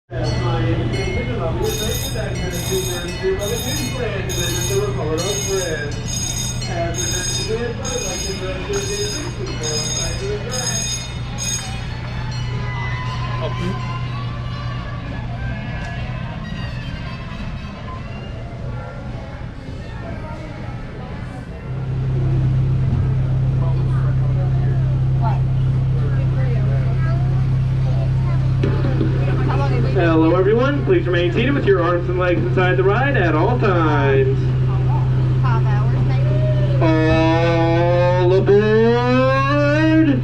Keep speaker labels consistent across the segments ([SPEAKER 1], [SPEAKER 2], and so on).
[SPEAKER 1] My information and I'll be returning back to the Mother Goose Land to visit the Holidog Express. As the next event, I would like to direct your attention to the north side of the track. Hello everyone, please remain seated with your arms and legs inside the ride at all times.
[SPEAKER 2] 5 hours maybe.
[SPEAKER 1] All aboard!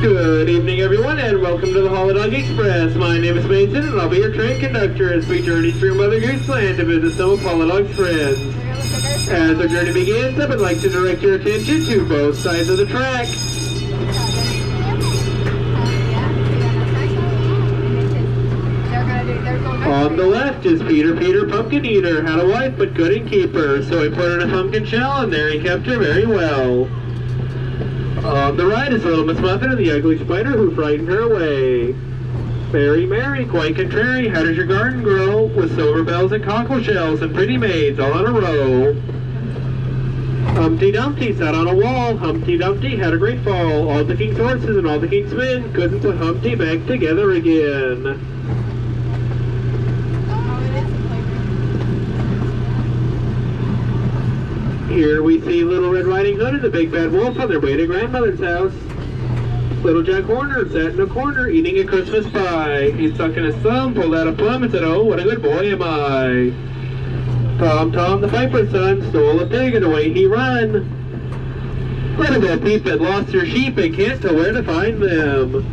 [SPEAKER 1] Good evening everyone and welcome to the Holidog Express. My name is Mason and I'll be your train conductor as we journey through Mother Goose Land to visit some of Holidog's friends. As our journey begins, I would like to direct your attention to both sides of the track. On the left is Peter Pumpkin Eater, had a wife but couldn't keep her, so he put her in a pumpkin shell and there he kept her very well. On the right is Little Miss Muffin and the ugly spider who frightened her away. Mary, quite contrary, how does your garden grow? With silver bells and cockle shells and pretty maids all in a row. Humpty Dumpty sat on a wall, Humpty Dumpty had a great fall. All the king's horses and all the king's men couldn't put Humpty back together again. Here we see Little Red Riding Hood and the Big Bad Wolf on their way to Grandmother's house. Little Jack Horner sat in a corner eating a Christmas pie. He stuck in his thumb, pulled out a plum, and said, "Oh, what a good boy am I." Tom, the piper's son, stole a pig and away he run. Little Bo Peep had lost her sheep and can't tell where to find them.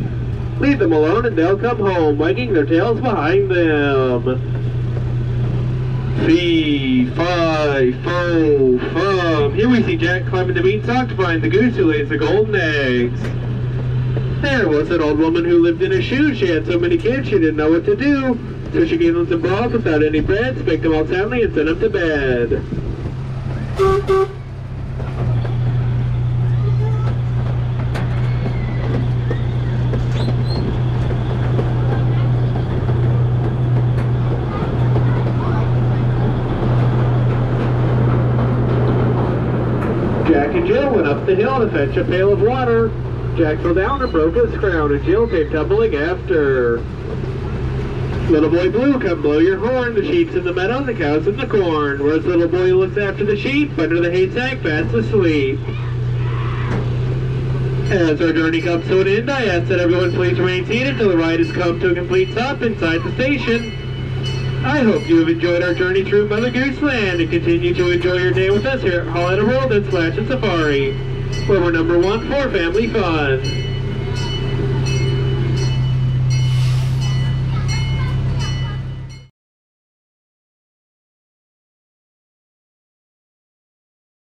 [SPEAKER 1] Leave them alone and they'll come home, wagging their tails behind them. Fee, fi, fo, fum. Here we see Jack climbing the beanstalk to find the goose who lays the golden eggs. There was an old woman who lived in a shoe. She had so many kids she didn't know what to do. So she gave them some broth without any bread, baked them all soundly, and sent them to bed. Jack and Jill went up the hill to fetch a pail of water. Jack fell down and broke his crown, and Jill came tumbling after. Little Boy Blue, come blow your horn. The sheep's in the meadow, the cow's in the corn. Where's Little Boy who looks after the sheep? Under the haystack, fast asleep. As our journey comes to an end, I ask that everyone please remain seated until the ride has come to a complete stop inside the station. I hope you have enjoyed our journey through Mother Goose Land and continue to enjoy your day with us here at Holidog World and Splash and Safari, where we're #1 for family fun.